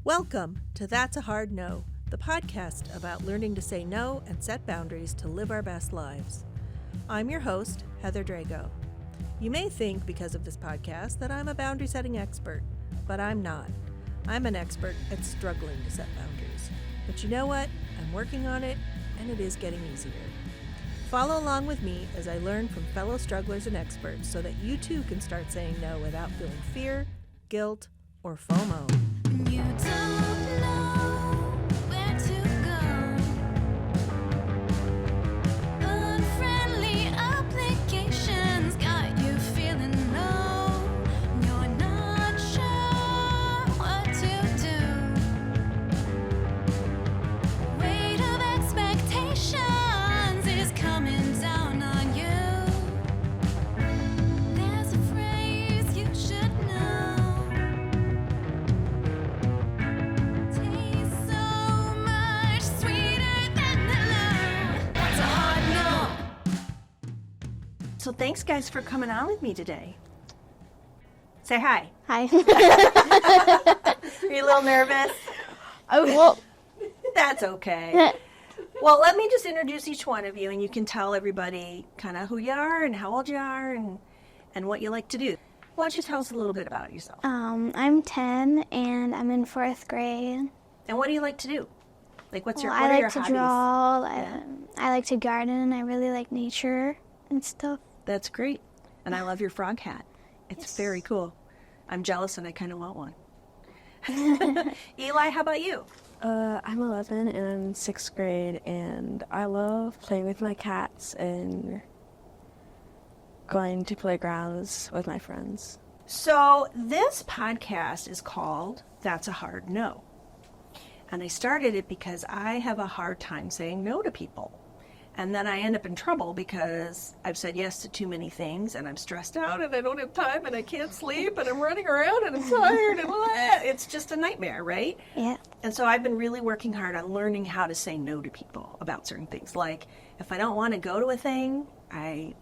Welcome to That's a Hard No, the podcast about learning to say no and set boundaries to live our best lives. I'm your host, Heather Drago. You may think, because of this podcast, that I'm a boundary setting expert, but I'm not. I'm an expert at struggling to set boundaries. But you know what? I'm working on it, and it is getting easier. Follow along with me as I learn from fellow strugglers and experts so that you too can start saying no without feeling fear, guilt, or FOMO. You don't know where to go. Unfriendly applications got you feeling low. You're not sure what to do. Weight of expectations is coming down on you. There's a phrase you should know. Tastes so much sweeter than hello. That's a hard no. So thanks, guys, for coming on with me today. Say hi. Hi. Are you a little nervous? Oh, well, That's okay. Well, let me just introduce each one of you, and you can tell everybody kind of who you are and how old you are and what you like to do. Why don't you tell us a little bit about yourself? I'm 10 and I'm in 4th grade. And what do you like to do? Like, what I are like your to hobbies? draw. Yeah. I like to garden. I really like nature and stuff. That's great. And I love your frog hat. It's very cool. I'm jealous and I kind of want one. Eli, how about you? I'm 11 and I'm in 6th grade, and I love playing with my cats and going to playgrounds with my friends. So this podcast is called That's a Hard No. And I started it because I have a hard time saying no to people. And then I end up in trouble because I've said yes to too many things and I'm stressed out and I don't have time and I can't sleep and I'm running around and I'm tired and it's just a nightmare, right? Yeah. And so I've been really working hard on learning how to say no to people about certain things. Like if I don't want to go to a thing, I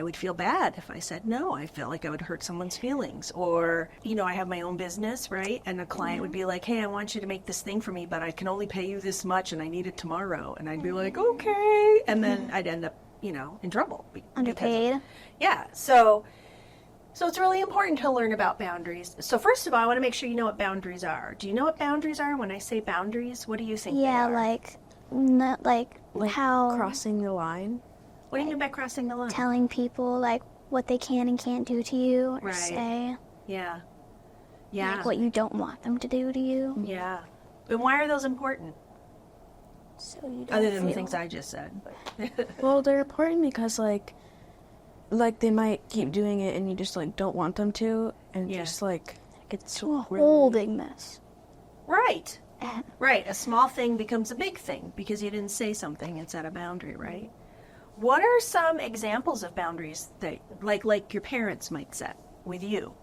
would feel bad if I said no. I feel like I would hurt someone's feelings. Or, I have my own business, right? And a client would be like, hey, I want you to make this thing for me, but I can only pay you this much and I need it tomorrow. And I'd be like, okay. And then I'd end up, in trouble. Underpaid. Yeah. So it's really important to learn about boundaries. So first of all, I want to make sure you know what boundaries are. Do you know what boundaries are? When I say boundaries, what do you think Yeah, they are? like how Crossing the line. What do you mean by crossing the line? telling people like what they can and can't do to you or Right. say, Yeah. Yeah. like what you don't want them to do to you. Yeah. And why are those important? So you don't Other than the feel- things I just said. Well, they're important because like they might keep doing it and you just don't want them to, and Yeah. just It's a whole big mess. Right. Right. A small thing becomes a big thing because you didn't say something. It's at a boundary, right? What are some examples of boundaries that, like your parents might set with you?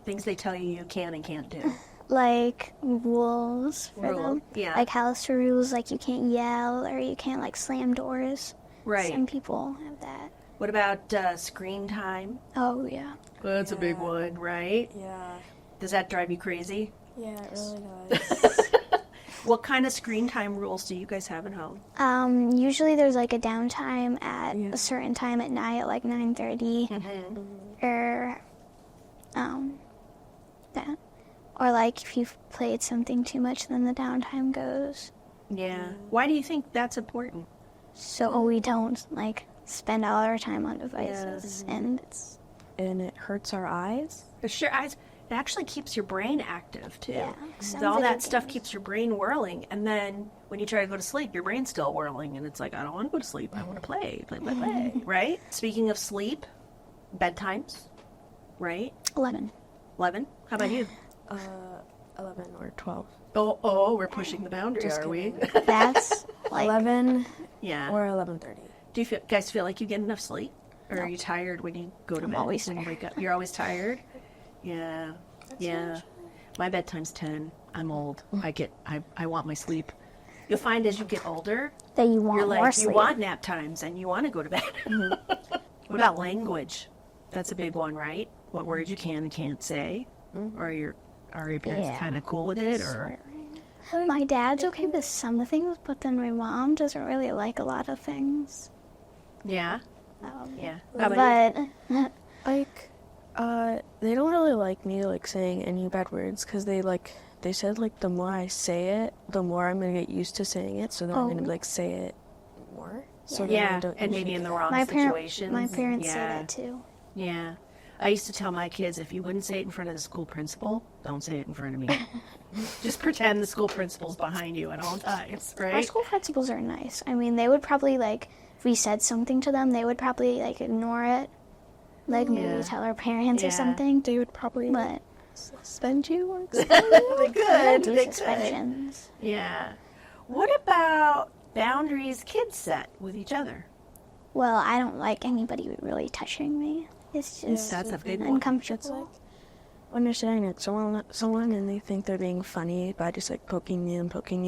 Things they tell you can and can't do. Like rules for them. Yeah. Like house rules, like you can't yell or you can't slam doors. Right. Some people have that. What about screen time? Oh yeah. That's a big one, right? Yeah. Does that drive you crazy? Yeah, it really does. What kind of screen time rules do you guys have at home? Usually there's a downtime at Yeah. a certain time at night at 9:30 or that. Or if you've played something too much, then the downtime goes. Yeah. Why do you think that's important? So we don't spend all our time on devices and it's And it hurts our eyes. Sure, it actually keeps your brain active too. Yeah, some All video that stuff games. keeps your brain whirling, and then when you try to go to sleep, your brain's still whirling, and it's like, I don't want to go to sleep. I want to play, right? Speaking of sleep, bedtimes, right? 11. 11. How about you? 11 or 12. Oh, we're pushing the boundary, Just are we? That's 11 Yeah. or 11:30. Do you guys feel like you get enough sleep, or are you tired when you go to I'm bed? always when you tired. wake up, you're always tired. Yeah. Yeah. My bedtime's 10. I'm old. I want my sleep. You'll find as you get older, that you want you're more you sleep. want nap times and you want to go to bed. What about language? That's a big one, right? What words you can and can't say, or are your parents Yeah. kind of cool with it, or Swearing. My dad's okay with some things, but then my mom doesn't really like a lot of things. Yeah? Um, Yeah. How about you? But Like, they don't really like me, like, saying any bad words, because they said, like, the more I say it, the more I'm gonna get used to saying it, so then I'm gonna, like, say it more. So then I Yeah, don't and use maybe it. in the wrong my situations. parents say Yeah. that too. Yeah. I used to tell my kids, if you wouldn't say it in front of the school principal, don't say it in front of me. Just pretend the school principal's behind you at all times, Our right? school principals are nice. I mean, they would probably, like, if we said something to them, they would probably, like, ignore it. Like, Yeah. maybe tell our parents Yeah. or something. They would probably But suspend you or They could. do They could. suspensions. Yeah. What about boundaries kids set with each other? Well, I don't like anybody really touching me. It's just That's a big one. uncomfortable. It's like when you're staring at someone and they think they're being funny by just like poking you,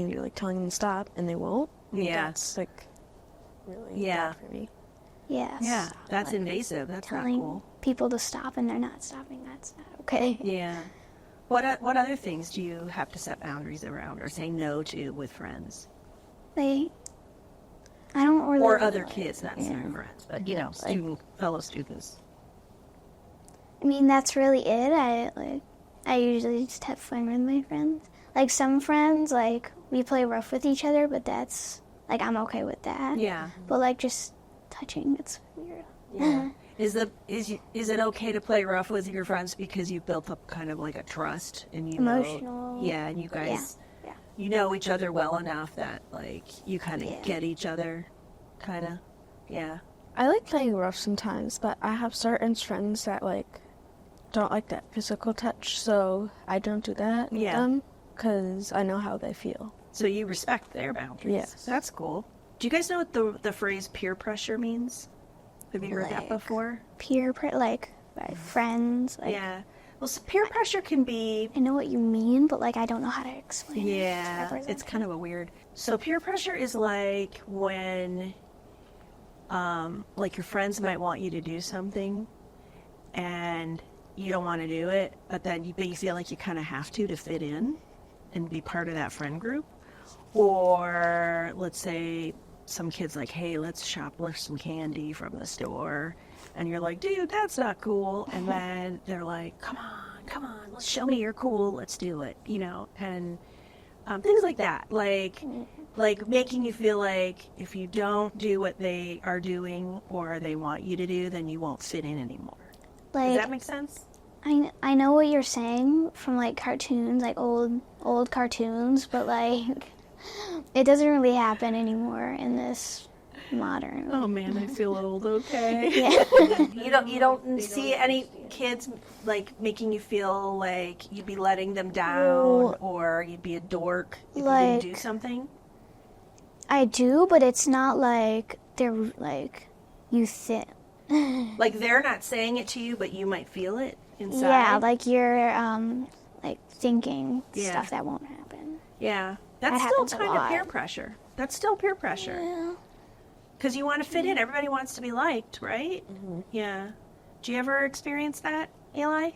you're like telling them to stop and they won't. Yeah. That's like really Yeah. bad for me. Yes. Yeah, that's invasive. That's not Telling cool. people to stop and they're not stopping. That's not okay. Yeah. What other things do you have to set boundaries around or say no to with friends? I don't really. Or other kids, not Yeah. necessarily friends, but, fellow students. I mean, that's really it. I usually just have fun with my friends. Like some friends, like we play rough with each other, but that's like I'm okay with that. Yeah. But like just touching, it's weird. Yeah. Is it okay to play rough with your friends because you've built up kind of like a trust and you Emotional. know, yeah, and you guys Yeah. you know each other well enough that like you kind of Yeah. get each other, kind of, yeah. I like playing rough sometimes, but I have certain friends that like don't like that physical touch, so I don't do that with Yeah. them because I know how they feel. So you respect their boundaries. Yes. That's cool. Do you guys know what the phrase peer pressure means? Have you heard that Like, before? Like my friends. Like Yeah. Well, so peer pressure can be I know what you mean, but like I don't know how to explain it. yeah, it's kind of a weird. So peer pressure is like when, like your friends might want you to do something, and you don't want to do it, but then you feel like you kind of have to fit in, and be part of that friend group. Or let's say some kids like, hey, let's shoplift some candy from the store, and you're like, dude, that's not cool. And then they're like, come on, let's show me you're cool, let's do it, and things like that, like making you feel like if you don't do what they are doing or they want you to do, then you won't fit in anymore. Does Like that make sense? I know what you're saying from like cartoons, like old cartoons, but like it doesn't really happen anymore in this modern. Oh man, I feel old. Okay. Yeah. You don't see any kids like making you feel like you'd be letting them down Well, or you'd be a dork if you like- didn't do something. I do, but it's not like they're like you think. Like they're not saying it to you, but you might feel it inside. Yeah, like you're like thinking Yeah. stuff that won't happen. Yeah. That's That still happens a kind of lot. peer pressure. That's still peer pressure. Yeah. Because you want to fit in. Everybody wants to be liked, right? Mm-hmm. Yeah. Do you ever experience that, Eli?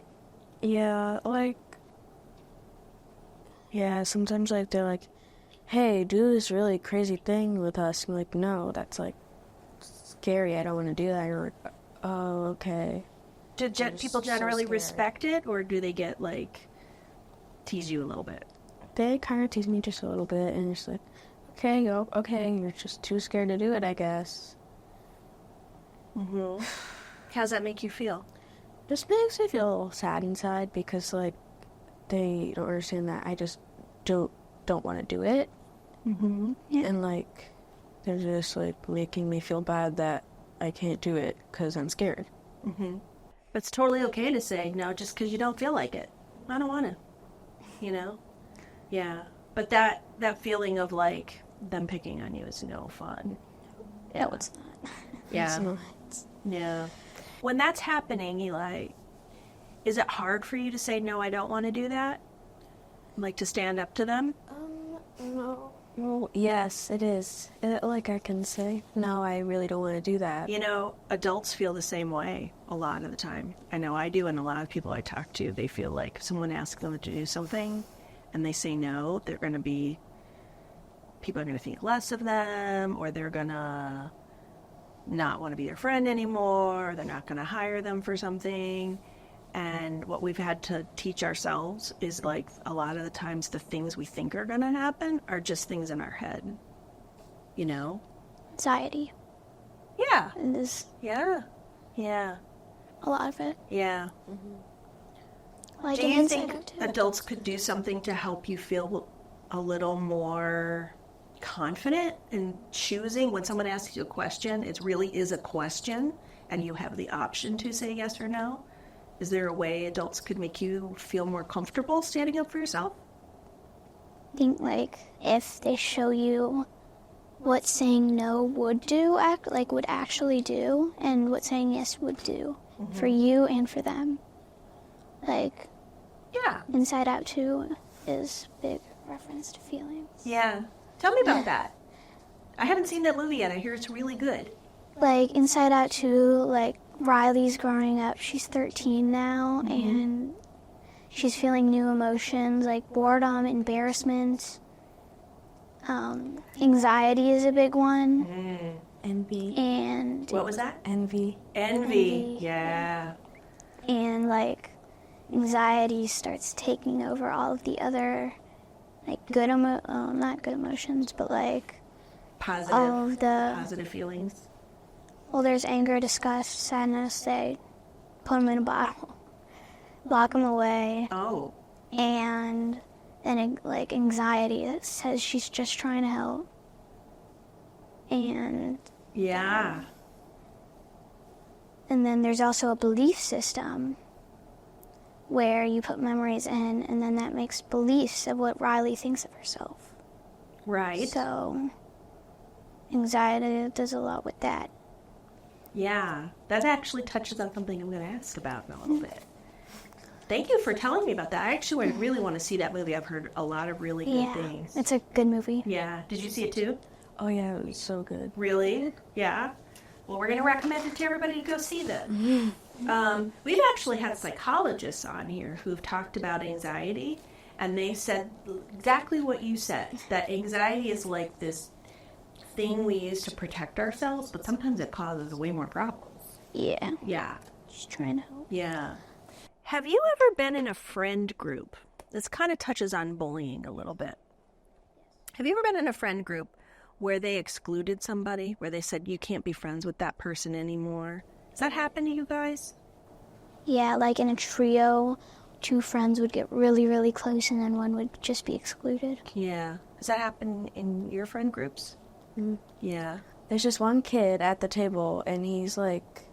Yeah, sometimes like they're like, hey, do this really crazy thing with us. I'm like, no, that's like scary. I don't want to do that. You're like, oh, okay. Do They're people so generally scared. respect it, or do they get like tease you a little bit? They kind of tease me just a little bit, and it's like, okay, go, okay, you're just too scared to do it, I guess. Mm-hmm. How's that make you feel? Just makes me feel a little sad inside because like they don't understand that I just don't want to do it, Mm-hmm. and like they're just like making me feel bad that I can't do it because I'm scared. Mm-hmm. But it's totally okay to say no just because you don't feel like it. I don't want to. Yeah. But that feeling of like them picking on you is no fun. No, it's not. Yeah. It's not. Yeah. When that's happening, Eli, is it hard for you to say, no, I don't want to do that? Like to stand up to them? No. Well, yes, it is. Like I can say, no, I really don't want to do that. Adults feel the same way a lot of the time. I know I do, and a lot of people I talk to, they feel like someone asks them to do something, and they say no, people are going to think less of them, or they're going to not want to be their friend anymore, or they're not going to hire them for something. And what we've had to teach ourselves is, like, a lot of the times the things we think are going to happen are just things in our head, you know? Anxiety. Yeah. And there's Yeah. Yeah. a lot of it. Yeah. Like Do an you inside think out too. adults could do something to help you feel a little more confident in choosing when someone asks you a question, it really is a question, and you have the option to say yes or no? Is there a way adults could make you feel more comfortable standing up for yourself? I think, like, if they show you what saying no would do, would actually do, and what saying yes would do for you and for them. Like, Yeah. Inside Out 2 is big reference to feelings. Yeah. Tell me about that. I haven't seen that movie yet. I hear it's really good. Like, Inside Out 2, like, Riley's growing up. She's 13 now, and she's feeling new emotions, like boredom, embarrassment. Anxiety is a big one. Envy. And What was that? Envy. Envy. Yeah. and like anxiety starts taking over all of the other like not good emotions, but like all of the Positive feelings. well, there's anger, disgust, sadness. They put them in a bottle, lock them away, Oh. and then like anxiety that says she's just trying to help, and Yeah. then there's also a belief system where you put memories in, and then that makes beliefs of what Riley thinks of herself. Right. So anxiety does a lot with that. Yeah. That actually touches on something I'm going to ask about in a little bit. Thank you for telling me about that. I really want to see that movie. I've heard a lot of really good Yeah, things. it's a good movie. Yeah. Did you see it too? Oh yeah, it was so good. Really? Yeah. Well, we're going to recommend it to everybody to go see that. We've actually had psychologists on here who've talked about anxiety, and they said exactly what you said, that anxiety is like this thing we use to protect ourselves, but sometimes it causes way more problems. Yeah, Yeah. just trying to help. Yeah. Have you ever been in a friend group? This kind of touches on bullying a little bit. Have you ever been in a friend group where they excluded somebody, where they said you can't be friends with that person anymore? Does that happen to you guys? Yeah, like in a trio, two friends would get really, really close, and then one would just be excluded. Yeah. Does that happen in your friend groups? Yeah. There's just one kid at the table, and he's like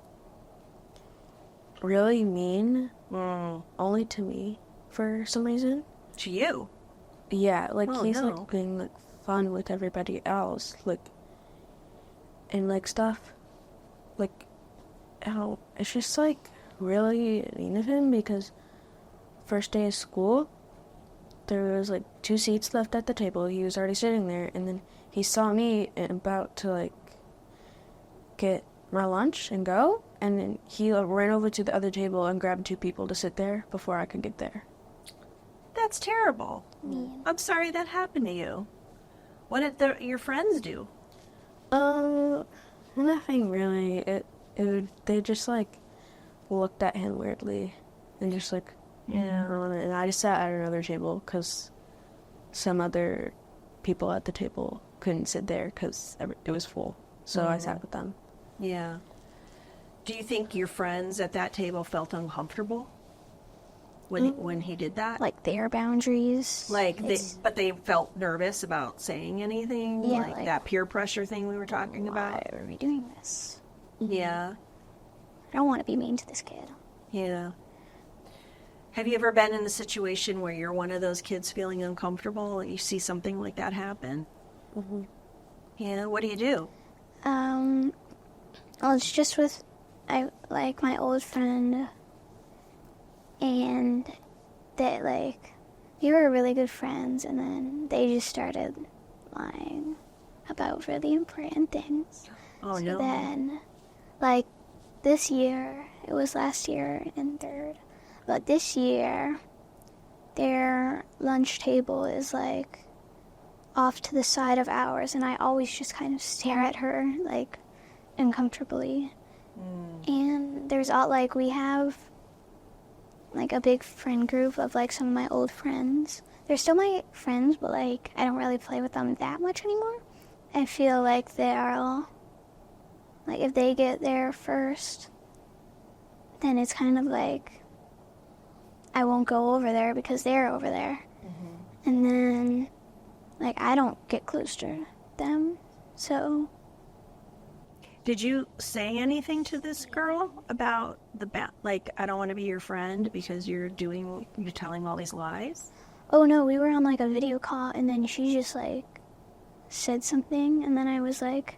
really mean, only to me for some reason. To you? Yeah, like Oh, he's no. like being like fun with everybody else, like, and like stuff, like, how it's just like really mean of him because first day of school, there was like 2 seats left at the table. He was already sitting there, and then he saw me and about to like get my lunch and go, and then he ran over to the other table and grabbed 2 people to sit there before I could get there. That's terrible. Mean. I'm sorry that happened to you. What did your friends do? Nothing really. They just like looked at him weirdly and just like, Yeah. and I just sat at another table because some other people at the table couldn't sit there because it was full. So I sat with them. Yeah. Do you think your friends at that table felt uncomfortable when he did that? Like their boundaries. But they felt nervous about saying anything? Yeah, like like- that peer pressure thing we were talking about? Why are we doing this? Yeah. I don't want to be mean to this kid. Yeah. Have you ever been in a situation where you're one of those kids feeling uncomfortable and you see something like that happen? Mm-hmm. Yeah, what do you do? Well, it's just with my old friend, and that like we were really good friends, and then they just started lying about really important things. Oh, So no. then, like this year, it was last year in third, but this year their lunch table is like off to the side of ours, and I always just kind of stare at her like uncomfortably. And there's all like, we have like a big friend group of like some of my old friends. They're still my friends, but like I don't really play with them that much anymore. I feel like they'll, like, if they get there first, then it's kind of like I won't go over there because they're over there. And then like I don't get close to them. So Did you say anything to this girl about like, I don't want to be your friend because you're telling all these lies? oh no, we were on like a video call, and then she just like said something, and then I was like,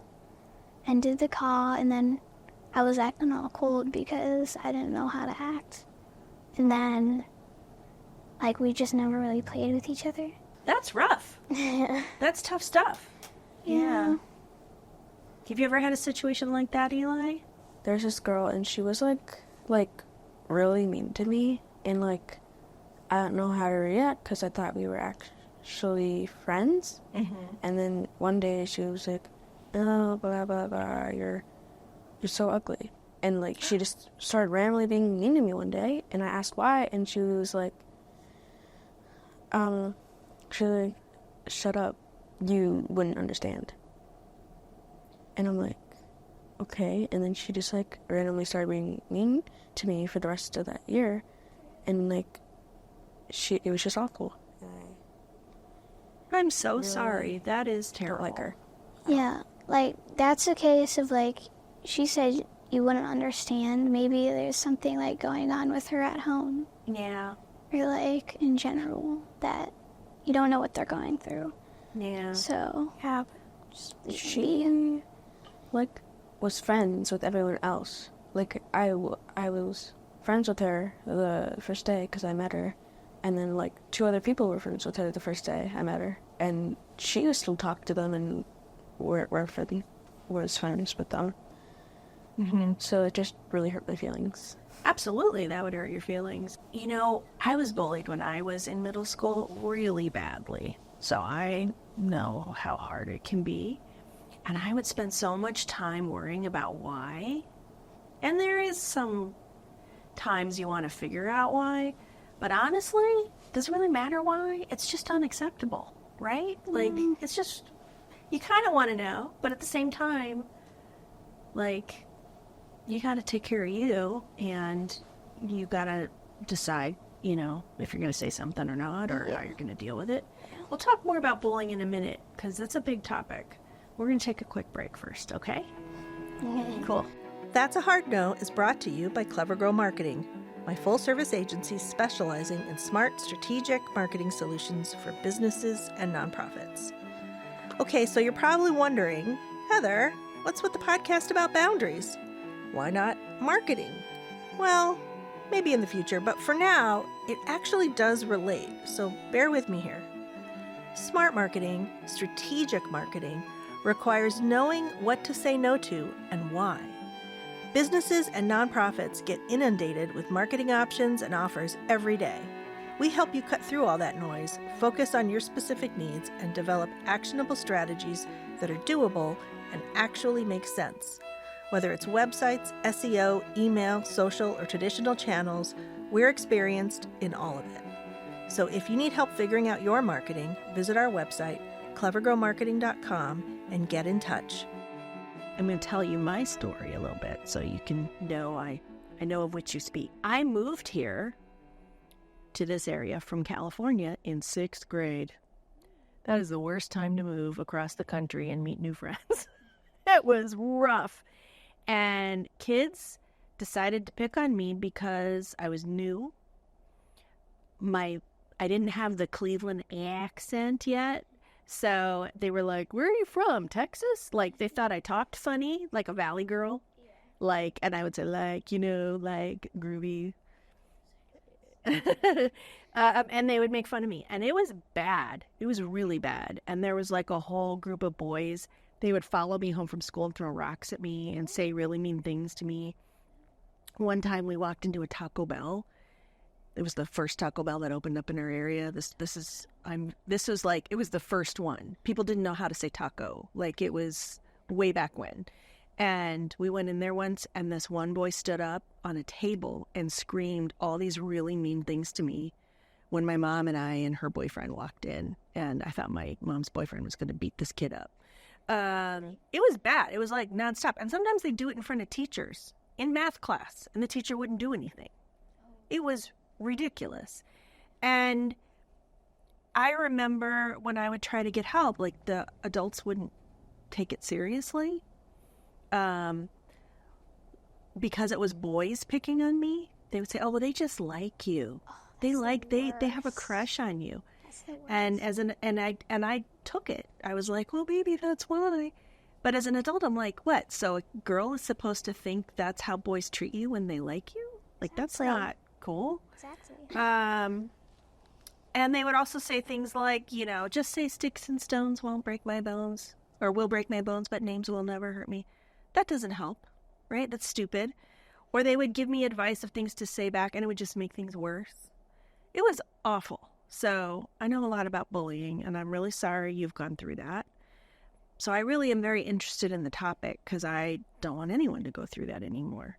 ended the call, and then I was acting all cold because I didn't know how to act. And then like we just never really played with each other. That's rough. That's tough stuff. Yeah. Have you ever had a situation like that, Eli? There's this girl, and she was like really mean to me, and like I don't know how to react because I thought we were actually friends. And then one day she was like, "Oh, blah blah blah, you're so ugly," and like she just started randomly being mean to me one day, and I asked why, and she was like, she's like, "Shut up, you wouldn't understand." And I'm like, okay. And then she just like randomly started being mean to me for the rest of that year, and like it was just awful. I'm so sorry. That is terrible. Don't like her. Yeah, like that's a case of like, she said you wouldn't understand. Maybe there's something like going on with her at home, Yeah. or like in general that you don't know what they're going through. Yeah. So Yeah. She like was friends with everyone else. Like I was friends with her the first day because I met her, and then like 2 other people were friends with her the first day I met her, and she would still talk to them and was friends with them. So it just really hurt my feelings. Absolutely, that would hurt your feelings. You know, I was bullied when I was in middle school really badly, so I know how hard it can be. And I would spend so much time worrying about why. And there is some times you want to figure out why, but honestly, does it really matter why? It's just unacceptable, right? Like, it's just, you kind of want to know, but at the same time, like, you got to take care of you, and you got to decide, you know, if you're going to say something or not, or how you're going to deal with it. We'll talk more about bullying in a minute, because that's a big topic. We're going to take a quick break first, okay? Cool. That's a Hard No is brought to you by Clever Grow Marketing, my full-service agency specializing in smart, strategic marketing solutions for businesses and nonprofits. Okay, so you're probably wondering, Heather, what's with the podcast about boundaries? Why not marketing? Well, maybe in the future, but for now, it actually does relate, so bear with me here. Smart marketing, strategic marketing, requires knowing what to say no to and why. Businesses and nonprofits get inundated with marketing options and offers every day. We help you cut through all that noise, focus on your specific needs, and develop actionable strategies that are doable and actually make sense. Whether it's websites, SEO, email, social, or traditional channels, we're experienced in all of it. So if you need help figuring out your marketing, visit our website, clevergrowmarketing.com, and get in touch. I'm going to tell you my story a little bit so you can know I know of which you speak. I moved here to this area from California in 6th grade. That is the worst time to move across the country and meet new friends. It was rough. And kids decided to pick on me because I was new. I didn't have the Cleveland accent yet. So they were like, "Where are you from? Texas?" Like, they thought I talked funny, like a Valley girl. Like, and I would say, like, you know, like groovy. And they would make fun of me. And it was bad. It was really bad. And there was like a whole group of boys. They would follow me home from school and throw rocks at me and say really mean things to me. One time we walked into a Taco Bell It was the first Taco Bell that opened up in our area. This was like, it was the first one. People didn't know how to say taco. Like, it was way back when. And we went in there once, and this one boy stood up on a table and screamed all these really mean things to me when my mom and I and her boyfriend walked in. And I thought my mom's boyfriend was going to beat this kid up. It was bad. It was like nonstop. And sometimes they do it in front of teachers in math class, and the teacher wouldn't do anything. It was ridiculous. And I remember when I would try to get help, like, the adults wouldn't take it seriously. Because it was boys picking on me. They would say, oh, well, they just like you. They have a crush on you. And I took it. I was like, well, maybe that's why. But as an adult, I'm like, what? So a girl is supposed to think that's how boys treat you when they like you? Like, that's not cool. Exactly. And they would also say things like, you know, just say sticks and stones won't break my bones, or will break my bones, but names will never hurt me. That doesn't help, right? That's stupid. Or they would give me advice of things to say back, and it would just make things worse. It was awful. So I know a lot about bullying, and I'm really sorry you've gone through that. So I really am very interested in the topic because I don't want anyone to go through that anymore.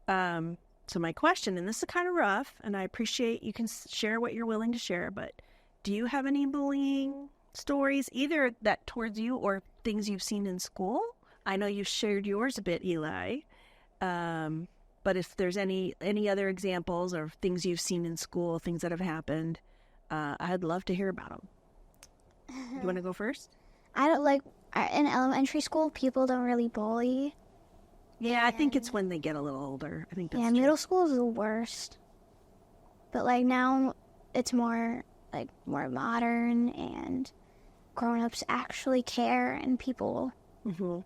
So my question, and this is kind of rough, and I appreciate you can share what you're willing to share, but do you have any bullying stories, either that towards you or things you've seen in school? I know you've shared yours a bit, Eli. But if there's any other examples or things you've seen in school, things that have happened, I'd love to hear about them. You want to go first? I don't like in elementary school. People don't really bully. Yeah, I think it's when they get a little older. I think that's true. Middle school is the worst. But like now, it's more modern, and grown-ups actually care, and people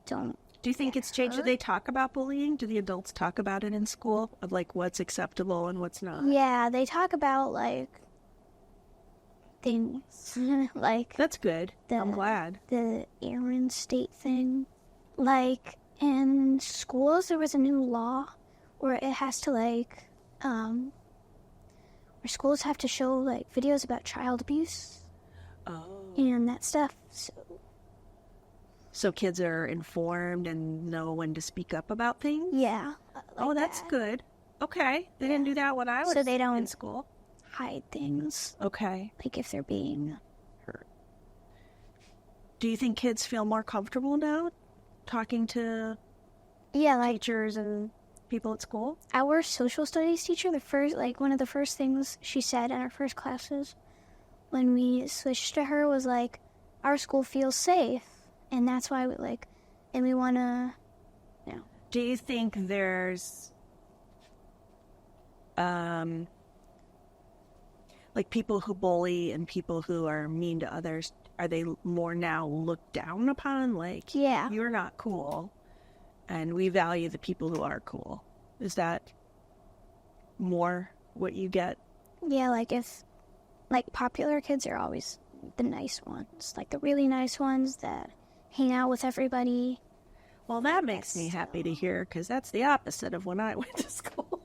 don't. Do you think it's changed? Do they talk about bullying? Do the adults talk about it in school, of like what's acceptable and what's not? Yeah, they talk about like things like that's good. I'm glad. The Aaron State thing, like in schools, there was a new law where it has to where schools have to show like videos about child abuse. And that stuff. So kids are informed and know when to speak up about things? Yeah. That's good. Okay. They didn't do that when I was in school. Hide things. Okay. Like if they're being hurt. Do you think kids feel more comfortable now talking to teachers and people at school? Our social studies teacher, one of the first things she said in our first classes when we switched to her was like, our school feels safe. And that's why we want to, Do you think there's, people who bully and people who are mean to others, are they more now looked down upon? Like, yeah, you're not cool, and we value the people who are cool. Is that more what you get? Yeah, popular kids are always the nice ones, like the really nice ones that hang out with everybody. Well, that makes me happy to hear, because that's the opposite of when I went to school.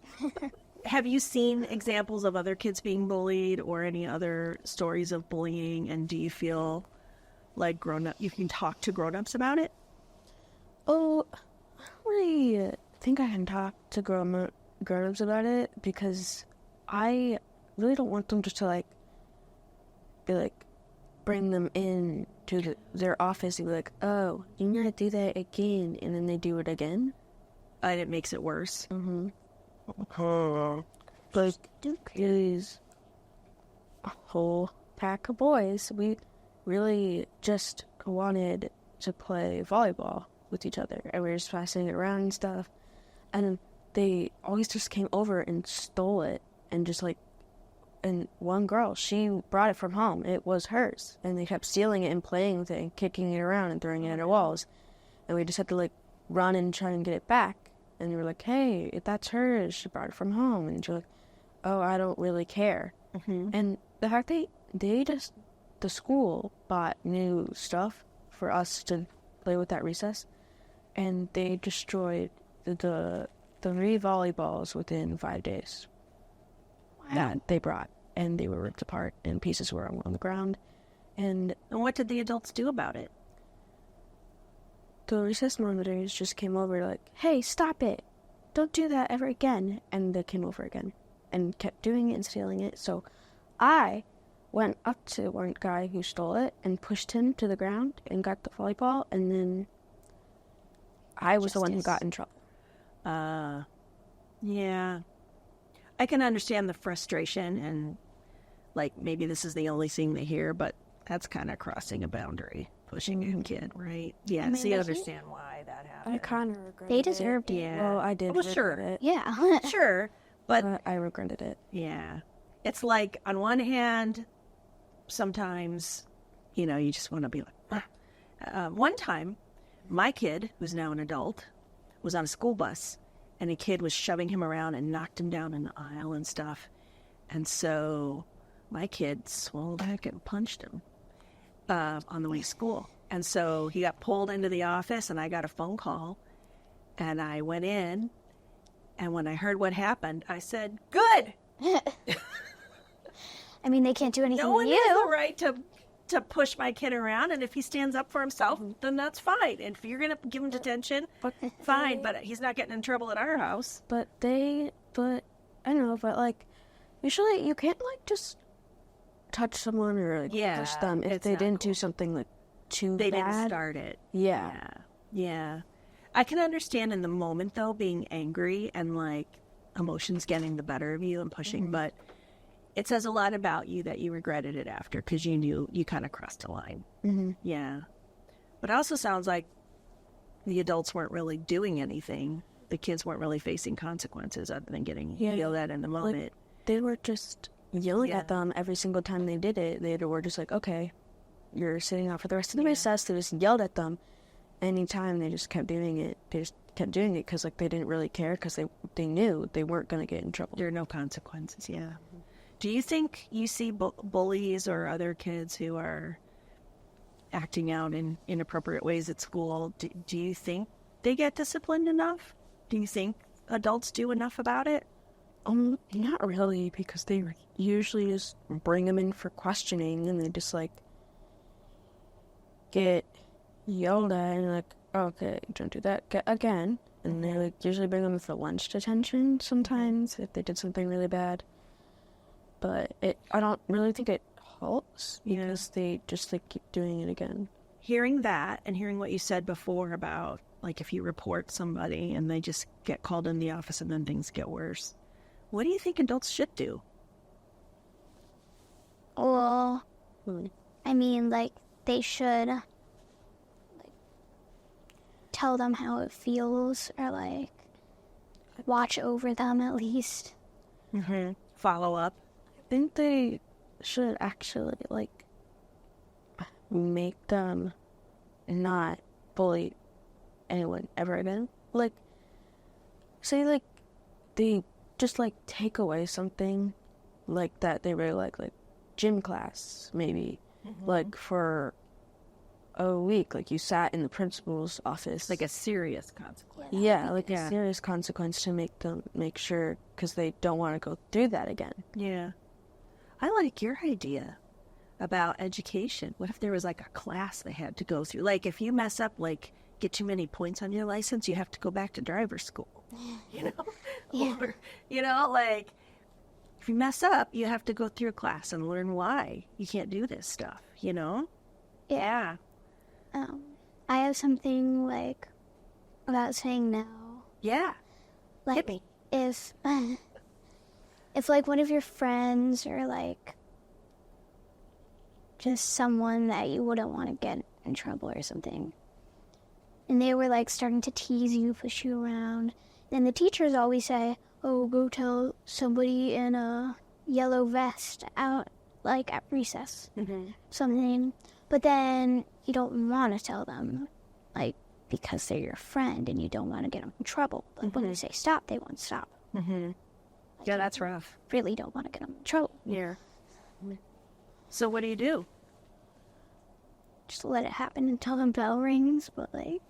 Have you seen examples of other kids being bullied or any other stories of bullying? And do you feel like you can talk to grown-ups about it? Oh, I don't really think I can talk to grown-ups about it, because I really don't want them just to bring them in to their office and be like, oh, you're gonna do that again, and then they do it again. And it makes it worse. Mm-hmm. Like, these whole pack of boys, we really just wanted to play volleyball with each other, and we were just passing it around and stuff, and they always just came over and stole it, and just and one girl, she brought it from home. It was hers. And they kept stealing it and playing with it and kicking it around and throwing it at our walls. And we just had to, run and try and get it back. And we were like, hey, that's hers. She brought it from home. And she's like, oh, I don't really care. Mm-hmm. And the fact the school bought new stuff for us to play with at recess. And they destroyed the 3 volleyballs within 5 days. Wow. that they brought, and they were ripped apart, and pieces were on the ground. And what did the adults do about it? the recess monitors just came over like, hey, stop it. Don't do that ever again. And they came over again and kept doing it and stealing it. So I went up to one guy who stole it and pushed him to the ground and got the volleyball, and then I was the one who got in trouble. Yeah. I can understand the frustration, and like maybe this is the only thing they hear, but that's kind of crossing a boundary, pushing a kid, right? Yeah, I mean, so you they- understand why that happened. I kind of regretted They it. deserved it. Yeah. Well, I did Well, regret sure. it, Yeah. Sure, but but I regretted it. yeah, it's like on one hand, sometimes, you know, you just want to be like, one time, my kid, who's now an adult, was on a school bus, and a kid was shoving him around and knocked him down in the aisle and stuff. And so my kid swung back and punched him on the way to school. And so he got pulled into the office, and I got a phone call, and I went in, and when I heard what happened, I said, good! I mean, they can't do anything No to one has the you. right to push my kid around, and if he stands up for himself, then that's fine. And if you're going to give him detention, fine, but he's not getting in trouble at our house. But I don't know, but like, usually you can't like just touch someone or like Yeah, push them if it's they not didn't do cool. something like too They bad. didn't start it. Yeah. Yeah. I can understand in the moment, though, being angry and like emotions getting the better of you and pushing, but it says a lot about you that you regretted it after because you knew you kind of crossed a line. Mm-hmm. Yeah. But it also sounds like the adults weren't really doing anything. The kids weren't really facing consequences other than getting yelled at in the moment. They were just yelling Yeah. at them every single time they did it. They were just like, okay, you're sitting out for the rest of the recess. They just yelled at them. Anytime they just kept doing it. They just kept doing it because like they didn't really care because they knew they weren't going to get in trouble. There are no consequences, yeah. Do you think you see bullies or other kids who are acting out in inappropriate ways at school? Do you think they get disciplined enough? Do you think adults do enough about it? Not really, because they usually just bring them in for questioning, and they just like get yelled at, and like, okay, don't do that again. And they like usually bring them in for lunch detention sometimes if they did something really bad. But I don't really think it helps because they just like keep doing it again. Hearing that and hearing what you said before about like if you report somebody and they just get called in the office and then things get worse, what do you think adults should do? Well, I mean, like, they should, like, tell them how it feels or, like, watch over them at least. Mm-hmm. Follow up. I think they should actually like make them not bully anyone ever again. Like, say like they just like take away something like that they really like gym class maybe, like for a week, like you sat in the principal's office, Like a serious consequence. yeah, like a serious consequence to make sure, because they don't want to go through that again. Yeah. I like your idea about education. What if there was like a class they had to go through? Like if you mess up, like get too many points on your license, you have to go back to driver's school. You know? Yeah. Or, you know, like if you mess up, you have to go through a class and learn why you can't do this stuff, you know? Yeah. I have something, like, about saying no. Yeah. Like, Hit me. if like one of your friends or like just someone that you wouldn't want to get in trouble or something, and they were like starting to tease you, push you around, then the teachers always say, oh, go tell somebody in a yellow vest out like at recess, something. But then you don't want to tell them, like, because they're your friend and you don't want to get them in trouble. But when you say stop, they won't stop. Yeah, that's rough. Really don't want to get them in trouble. Yeah. So what do you do? Just let it happen until the bell rings. But like,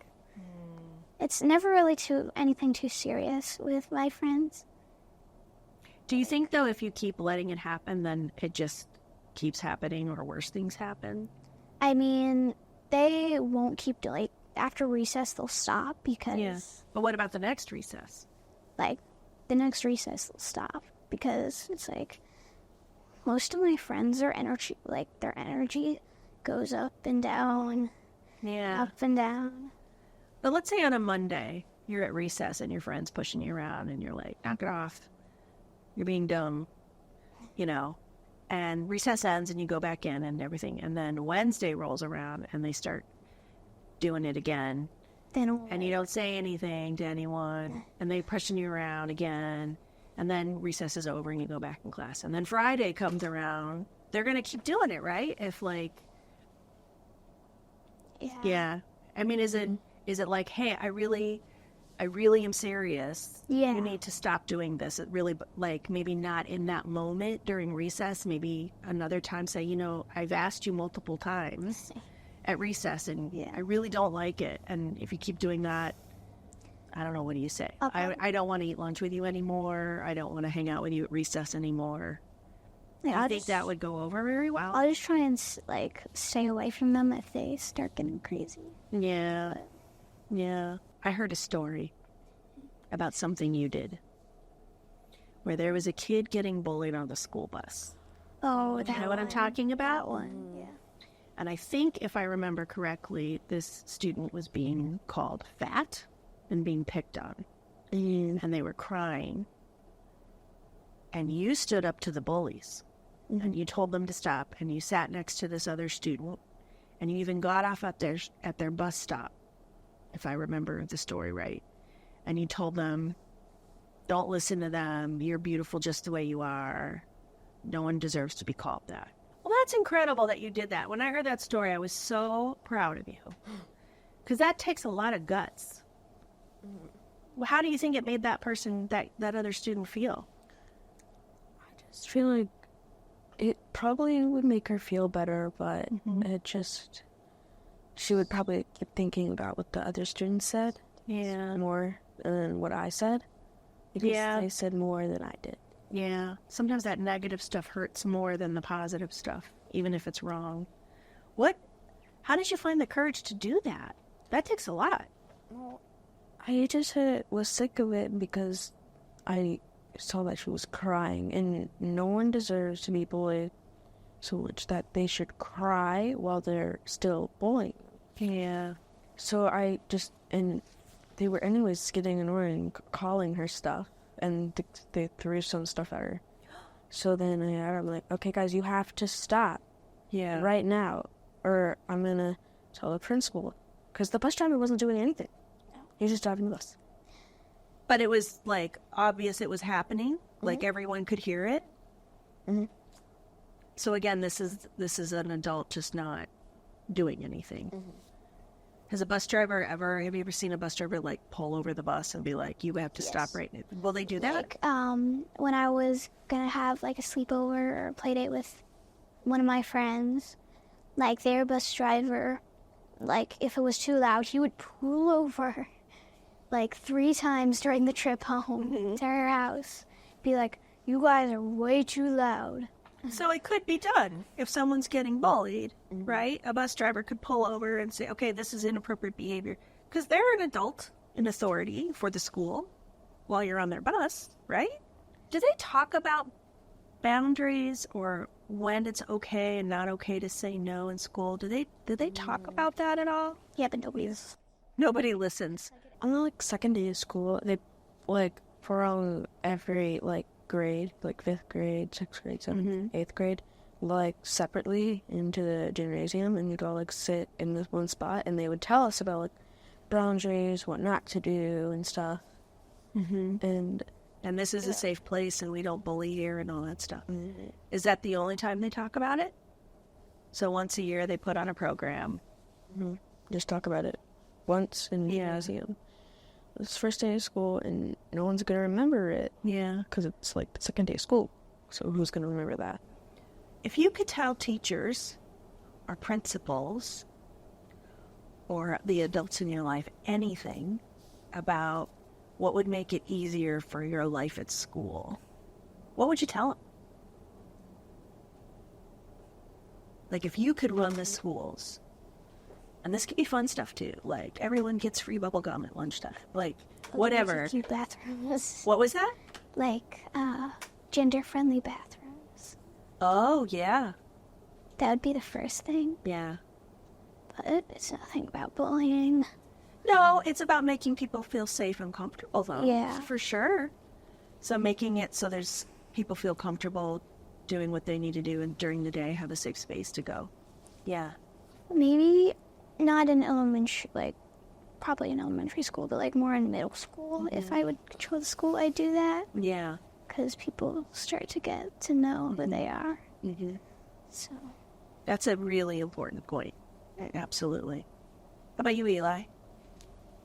it's never really anything too serious with my friends. Do you think, though, if you keep letting it happen, then it just keeps happening or worse things happen? I mean, they won't keep like after recess they'll stop because But what about the next recess? like the next recess they'll stop because it's like most of my friends are energy like their energy goes up and down, Yeah. up and down. But let's say on a Monday, you're at recess and your friend's pushing you around and you're like, knock it off. You're being dumb, you know. And recess ends and you go back in and everything. And then Wednesday rolls around and they start doing it again. Then And you don't say anything to anyone. And they pushing you around again. And then recess is over and you go back in class. And then Friday comes around. They're going to keep doing it, right? If like, yeah. I mean, is it like, hey, I really am serious. Yeah. You need to stop doing this. It really, like, maybe not in that moment during recess. Maybe another time say, you know, I've asked you multiple times at recess and I really don't like it. And if you keep doing that, I don't know, what do you say? I don't want to eat lunch with you anymore. I don't want to hang out with you at recess anymore. Yeah, I think that would go over very well. I'll just try and like stay away from them if they start getting crazy. Yeah. Yeah. I heard a story about something you did where there was a kid getting bullied on the school bus. Oh, You know what I'm talking about? That one, yeah. And I think, if I remember correctly, this student was being called fat and being picked on. And they were crying. And you stood up to the bullies. And you told them to stop. And you sat next to this other student. And you even got off at their bus stop, if I remember the story right. And you told them, don't listen to them. You're beautiful just the way you are. No one deserves to be called that. Well, that's incredible that you did that. When I heard that story, I was so proud of you. Because that takes a lot of guts. Well, how do you think it made that person, that other student feel? I just feel like it probably would make her feel better, but it just, she would probably keep thinking about what the other students said. Yeah. More than what I said. Because they said more than I did. Yeah. Sometimes that negative stuff hurts more than the positive stuff, even if it's wrong. How did you find the courage to do that? That takes a lot. Well, I just was sick of it because I saw that she was crying, and no one deserves to be bullied so much that they should cry while they're still bullying. Yeah. So and they were anyways getting annoying, calling her stuff, and they threw some stuff at her. So then I'm like, okay, guys, you have to stop right now, or I'm going to tell the principal. Because the bus driver wasn't doing anything. He was just driving the bus. But it was, like, obvious it was happening. Like, everyone could hear it. So, again, this is an adult just not doing anything. Has a bus driver have you ever seen a bus driver, like, pull over the bus and be like, you have to stop right now? Will they do that? Like, when I was gonna have like a sleepover or a play date with one of my friends, like their bus driver, like if it was too loud, he would pull over like 3 times during the trip home to her house. Be like, you guys are way too loud. So it could be done if someone's getting bullied, right? A bus driver could pull over and say, okay, this is inappropriate behavior. Because they're an adult in authority for the school while you're on their bus, right? Do they talk about boundaries or when it's okay and not okay to say no in school? Do they talk about that at all? Yeah, but Nobody listens. On the, like, second day of school, they, like, for every, like, grade, like 5th grade, 6th grade, 7th, 8th grade, like, separately into the gymnasium, and you'd all, like, sit in this one spot, and they would tell us about, like, boundaries, what not to do, and stuff. And this is a safe place, and we don't bully here and all that stuff. Is that the only time they talk about it? So once a year they put on a program. just talk about it once in the gymnasium. It's the first day of school, and no one's going to remember it. Yeah. Because it's, like, the second day of school. So who's going to remember that? If you could tell teachers or principals or the adults in your life anything about what would make it easier for your life at school, what would you tell them? Like, if you could run the schools, and this could be fun stuff too, like everyone gets free bubble gum at lunchtime, like whatever. Cute bathrooms. What was that? Like, gender-friendly bathrooms. Oh, yeah. That would be the first thing, Yeah. but it's nothing about bullying. No, it's about making people feel safe and comfortable, though. Yeah. For sure. So making it so there's people feel comfortable doing what they need to do and during the day have a safe space to go. Yeah. Maybe not in elementary, like, probably in elementary school, but, like, more in middle school. If I would control the school, I'd do that. Yeah. Because people start to get to know who they are. Mm-hmm. So, That's a really important point. Absolutely. How about you, Eli?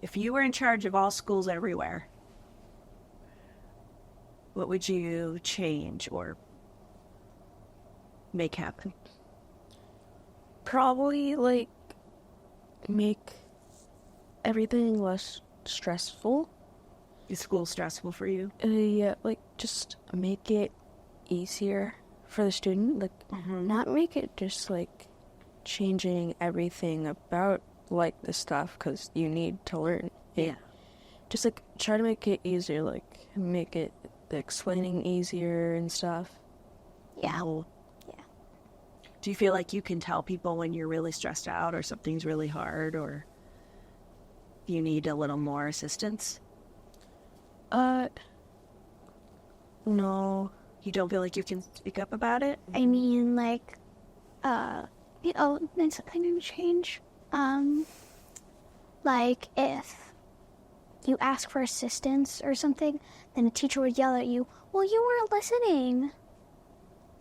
If you were in charge of all schools everywhere, what would you change or make happen? Probably, like, make everything less stressful. Is school stressful for you? Yeah, like, just make it easier for the student. Like, not make it just, like, changing everything about, like, the stuff, because you need to learn it. Yeah. Just, like, try to make it easier, like, make it the explaining easier and stuff. yeah. Do you feel like you can tell people when you're really stressed out or something's really hard or you need a little more assistance? No. You don't feel like you can speak up about it? I mean, like, that's something to change. Like, if you ask for assistance or something, then a teacher would yell at you, well, you weren't listening.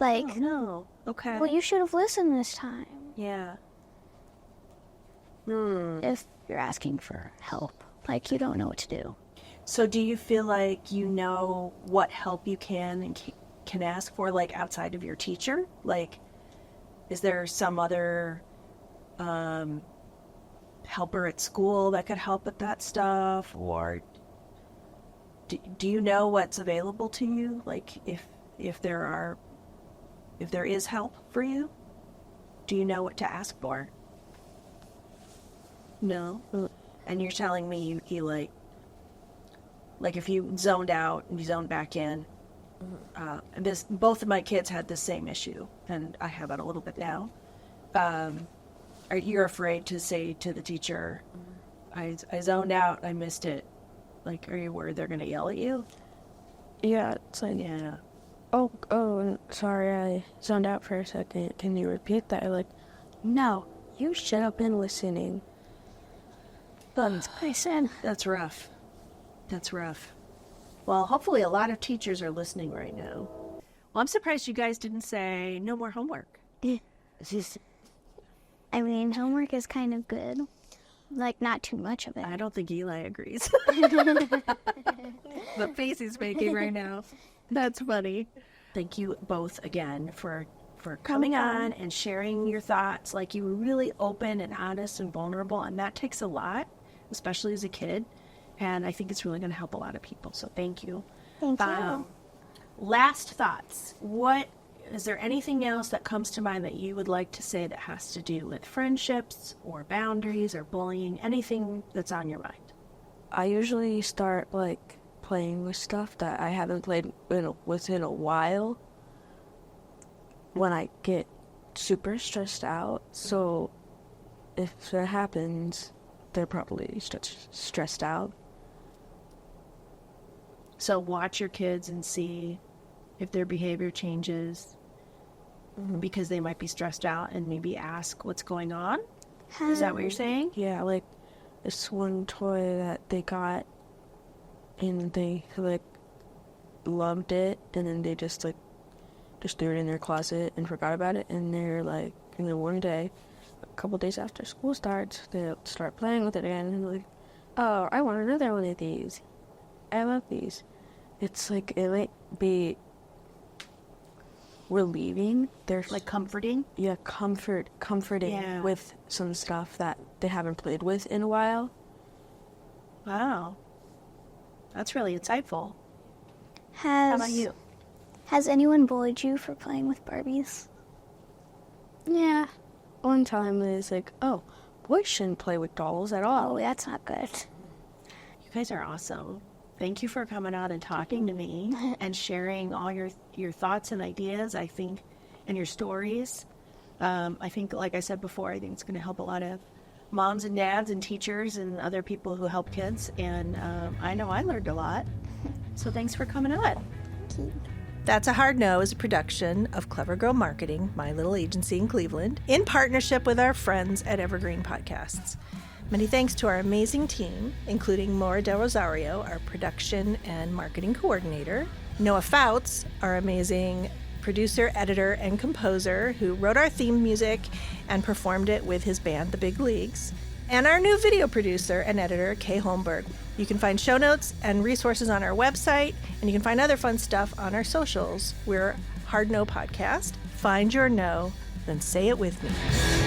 Like, Oh, no. Okay. well, you should have listened this time. Yeah. If you're asking for help, like, you don't know what to do. So do you feel like you know what help you can and can ask for, like, outside of your teacher? Like, is there some other helper at school that could help with that stuff? Or do you know what's available to you? Like, if there is help for you, do you know what to ask for? No? And you're telling me you like if you zoned out and you zoned back in, and both of my kids had the same issue, and I have it a little bit now. Are you afraid to say to the teacher, I zoned out, I missed it? Like, are you worried they're going to yell at you? Yeah, it's like, Yeah. oh, sorry, I zoned out for a second. Can you repeat that? Like, no, you should have been listening. That's what I said. That's rough. That's rough. Well, hopefully a lot of teachers are listening right now. Well, I'm surprised you guys didn't say no more homework. I mean, homework is kind of good. Like, not too much of it. I don't think Eli agrees. The face he's making right now. That's funny. Thank you both again for coming on and sharing your thoughts. Like, you were really open and honest and vulnerable, and that takes a lot, especially as a kid. And I think it's really going to help a lot of people. So thank you. Thank you. Last thoughts. Is there anything else that comes to mind that you would like to say that has to do with friendships or boundaries or bullying? Anything that's on your mind? I usually start, like, playing with stuff that I haven't played within a while when I get super stressed out. So if that happens, they're probably stressed out. So watch your kids and see if their behavior changes because they might be stressed out, and maybe ask what's going on. Is that what you're saying? Yeah, like, this one toy that they got, and they, like, loved it, and then they just threw it in their closet and forgot about it, and they're, like, and then one day, a couple days after school starts, they'll start playing with it again, and like, oh, I want another one of these. I love these. It's like, it might be relieving. There's Like comforting? yeah, comforting Yeah. with some stuff that they haven't played with in a while. Wow. That's really insightful. How about you? Has anyone bullied you for playing with Barbies? Yeah. One time it was like, oh, boys shouldn't play with dolls at all. Oh, that's not good. You guys are awesome. Thank you for coming out and talking to me and sharing all your thoughts and ideas, I think, and your stories. I think, like I said before, I think it's going to help a lot of moms and dads and teachers and other people who help kids. And I know I learned a lot. So thanks for coming on. Thank you. That's a Hard No is a production of Clever Girl Marketing, my little agency in Cleveland, in partnership with our friends at Evergreen Podcasts. Many thanks to our amazing team, including Maura Del Rosario, our production and marketing coordinator, Noah Fouts, our amazing producer, editor, and composer who wrote our theme music and performed it with his band, The Big Leagues, and our new video producer and editor, Kay Holmberg. You can find show notes and resources on our website, and you can find other fun stuff on our socials. We're Hard No Podcast. Find your no, then say it with me.